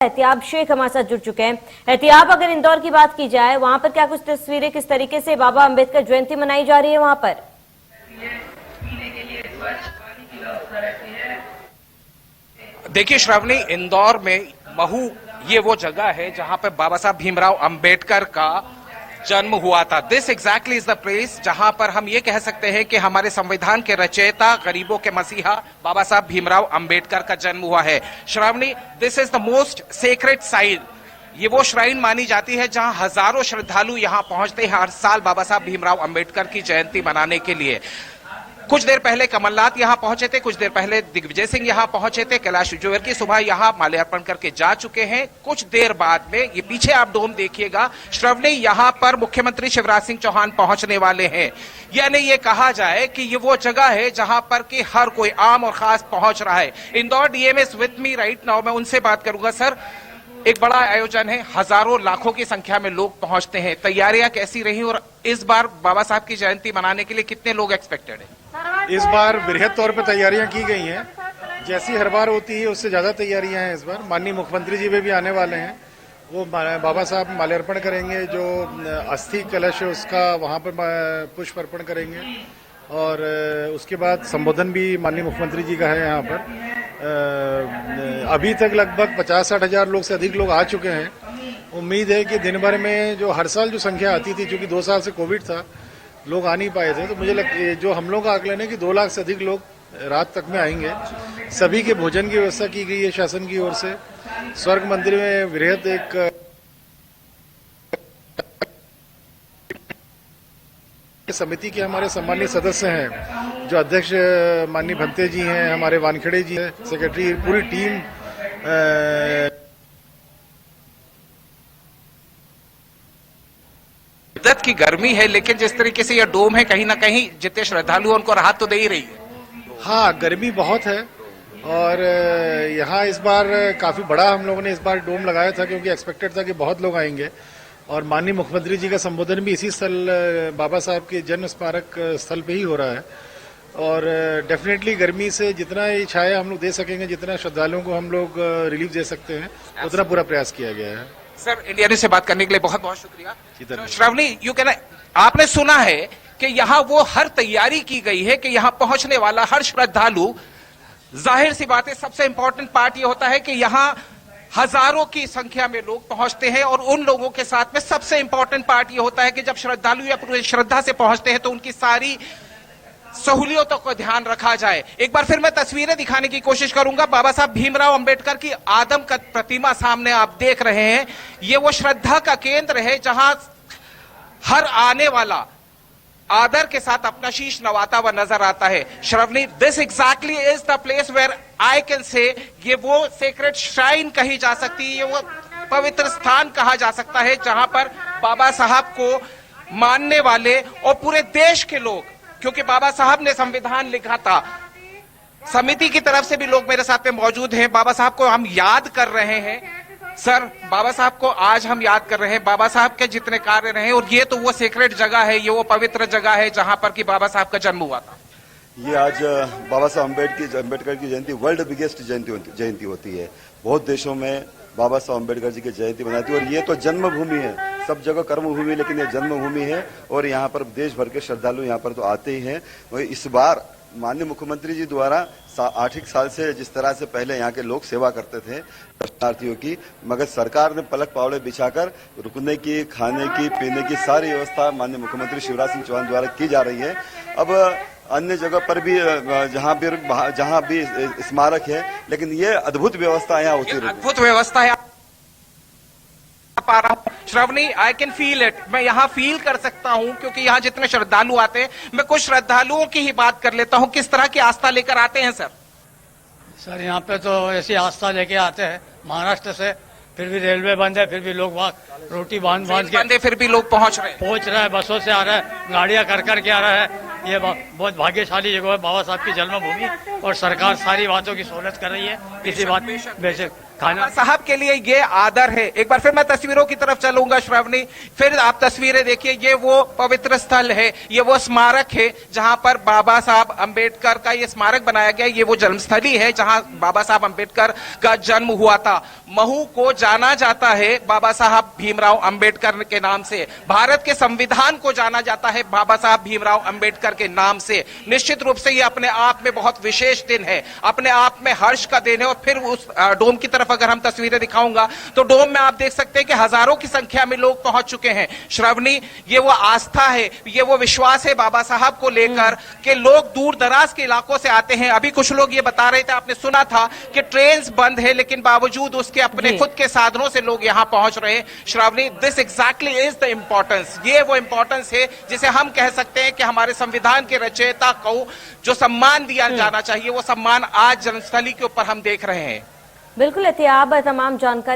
एहतियाब शेख हमारे साथ जुड़ चुके हैं। एहतियाब, अगर इंदौर की बात की जाए, वहां पर क्या कुछ तस्वीरें, किस तरीके से बाबा अंबेडकर जयंती मनाई जा रही है वहां पर? देखिए श्रावणी, इंदौर में महू ये वो जगह है जहां पर बाबा साहब भीमराव अंबेडकर का जन्म हुआ था। This exactly is the place जहां पर हम ये कह सकते हैं कि हमारे संविधान के रचयिता, गरीबों के मसीहा बाबा साहब भीमराव अंबेडकर का जन्म हुआ है। Shravani, this is the most sacred site. ये वो श्राइन मानी जाती है जहां हजारों श्रद्धालु यहां पहुंचते हैं हर साल बाबा साहब भीमराव अंबेडकर की जयंती मनाने के लिए। कुछ देर पहले कमलनाथ यहां पहुंचे थे, कुछ देर पहले दिग्विजय सिंह यहां पहुंचे थे, कैलाश विजयवर्गीय सुबह यहां माल्यार्पण करके जा चुके हैं। कुछ देर बाद में ये पीछे आप डोम देखिएगा, श्रवणी, यहां पर मुख्यमंत्री शिवराज सिंह चौहान पहुंचने वाले हैं। यानी ये कहा जाए कि ये वो जगह है जहां पर कि हर कोई आम और खास पहुंच रहा है। Indore DM is with me right now, मैं उनसे बात करूंगा। सर, एक बड़ा आयोजन है, हजारों लाखों की संख्या में लोग पहुंचते हैं, तैयारियां कैसी रही और इस बार बाबा साहब की जयंती मनाने के लिए कितने लोग एक्सपेक्टेड है? इस बार बृहद तौर पे तैयारियां की गई हैं, जैसी हर बार होती है उससे ज्यादा तैयारियां हैं इस बार। माननीय मुख्यमंत्री जी भी आने वाले हैं, वो बाबा साहब माल्यार्पण करेंगे, जो अस्थि कलश है उसका वहां पर पुष्प अर्पण करेंगे और उसके बाद संबोधन भी माननीय मुख्यमंत्री जी का है यहाँ पर। अभी तक लगभग 50-60 हजार लोग से अधिक लोग आ चुके हैं। उम्मीद है कि दिन भर में जो हर साल जो संख्या आती थी, क्योंकि 2 साल से कोविड था, लोग आ नहीं पाए थे, तो मुझे जो हम लोग का आकलन है कि 2 लाख से अधिक लोग रात तक में आएंगे। सभी के भोजन की व्यवस्था की गई है शासन की ओर से। स्वर्ग मंदिर में वृहद एक समिति के हमारे सम्मानित सदस्य हैं, जो अध्यक्ष माननीय भंते जी हैं, हमारे वानखेड़े जी हैं, सेक्रेटरी, पूरी टीम शिद्दत की गर्मी है, लेकिन जिस तरीके से यह डोम है, कहीं ना कहीं जितने श्रद्धालु उनको राहत तो दे ही रही है। हाँ, गर्मी बहुत है और यहाँ इस बार काफी बड़ा हम लोगों ने इस बार डोम लगाया था, क्योंकि एक्सपेक्टेड था कि बहुत लोग आएंगे और माननीय मुख्यमंत्री जी का संबोधन भी इसी स्थल बाबा साहब के जन्म स्मारक स्थल पे ही हो रहा है। और डेफिनेटली गर्मी से जितना ये छाया हम लोग दे सकेंगे, जितना श्रद्धालुओं को हम लोग रिलीफ दे सकते हैं, उतना पूरा प्रयास किया गया है। सर, इंडिया न्यूज से बात करने के लिए बहुत बहुत शुक्रिया। तो श्रावणी, यू कैन, आपने सुना है कि यहाँ वो हर तैयारी की गई है कि यहाँ पहुंचने वाला हर श्रद्धालु, जाहिर सी बात है, सबसे इंपॉर्टेंट पार्ट ये होता है कि यहाँ हजारों की संख्या में लोग पहुंचते हैं और उन लोगों के साथ में सबसे इंपॉर्टेंट पार्ट ये होता है कि जब श्रद्धालु या पूरी श्रद्धा से पहुंचते हैं तो उनकी सारी सहूलियतों को ध्यान रखा जाए। एक बार फिर मैं तस्वीरें दिखाने की कोशिश करूंगा। बाबा साहब भीमराव अंबेडकर की आदमकद प्रतिमा सामने आप देख रहे हैं। ये वो श्रद्धा का केंद्र है जहां हर आने वाला आदर के साथ अपना शीश नवाता हुआ नजर आता है। Shravani, this exactly is the place where I can say ये वो सेक्रेट श्राइन कही जा सकती है, ये वो पवित्र स्थान कहा जा सकता है जहां पर बाबा साहब को मानने वाले और पूरे देश के लोग, क्योंकि बाबा साहब ने संविधान लिखा था, समिति की तरफ से भी लोग मेरे साथ में मौजूद हैं। बाबा साहब को हम याद कर रहे हैं। सर, बाबा साहब को आज हम याद कर रहे हैं, बाबा साहब के जितने कार्य रहे, और ये तो वो सेक्रेट जगह है, ये वो पवित्र जगह है जहां पर कि बाबा साहब का जन्म हुआ था। ये आज बाबा साहब अम्बेडकर की जयंती वर्ल्ड बिगेस्ट जयंती होती है। बहुत देशों में बाबा साहब अम्बेडकर जी की जयंती मनाती है और ये तो जन्मभूमि है, सब जगह कर्मभूमि, लेकिन ये जन्मभूमि है और यहाँ पर देश भर के श्रद्धालु यहाँ पर तो आते ही हैं। और इस बार माननीय मुख्यमंत्री जी द्वारा 8 साल से जिस तरह से पहले यहाँ के लोग सेवा करते थे दर्शनार्थियों की, मगर सरकार ने पलक पावड़े बिछाकर रुकने की, खाने की, पीने की सारी व्यवस्था माननीय मुख्यमंत्री शिवराज सिंह चौहान द्वारा की जा रही है। अब अन्य जगह पर भी जहाँ भी स्मारक है, लेकिन ये अद्भुत व्यवस्था यहाँ होती है, अद्भुत व्यवस्था है। Shravani, I can feel it, मैं यहाँ फील कर सकता हूँ, क्योंकि यहाँ जितने श्रद्धालु आते हैं, मैं कुछ श्रद्धालुओं की ही बात कर लेता हूँ। किस तरह की आस्था लेकर आते हैं सर? सर, यहाँ पे तो ऐसी आस्था लेके आते हैं महाराष्ट्र से, फिर भी रेलवे बंद है, फिर भी लोग वहाँ रोटी बांध के फिर भी लोग पहुँच रहे हैं, बसों से आ रहे हैं, गाड़ियाँ कर के आ रहा है। ये बहुत भाग्यशाली जगह है, बाबा साहब की जन्मभूमि, और सरकार सारी बातों की सहूलत कर रही है। किसी बात बेशक खाना साहब के लिए ये आदर है। एक बार फिर मैं तस्वीरों की तरफ चलूंगा श्रावणी, फिर आप तस्वीरें देखिए। ये वो पवित्र स्थल है, ये वो स्मारक है जहां पर बाबा साहब अंबेडकर का ये स्मारक बनाया गया। ये वो जन्मस्थली है जहां बाबा साहब अंबेडकर का जन्म हुआ था। महू को जाना जाता है बाबा साहब भीमराव अंबेडकर के नाम से। भारत के संविधान को जाना जाता है बाबा साहब भीमराव अंबेडकर के नाम से। निश्चित रूप से ये अपने आप में बहुत विशेष दिन है, अपने आप में हर्ष का दिन है। और फिर उस डोम की तरफ अगर हम तस्वीरें दिखाऊंगा तो डोम में आप देख सकते हैं कि हजारों की संख्या में लोग पहुंच चुके हैं। श्रावणी, ये वो आस्था है, ये वो विश्वास है बाबा साहब को लेकर कि लोग दूर दराज के इलाकों से आते हैं। अभी कुछ लोग ये बता रहे थे, आपने सुना था कि ट्रेन बंद है, लेकिन बावजूद उसके अपने खुद के साधनों से लोग यहां पहुंच रहे हैं। Shravani, this exactly is the importance. ये वो इंपॉर्टेंस है जिसे हम कह सकते हैं कि हमारे संविधान के रचयिता को जो सम्मान दिया जाना चाहिए, वो सम्मान आज जन्मस्थली के ऊपर हम देख रहे हैं। बिल्कुल एहतियाब तमाम जानकारी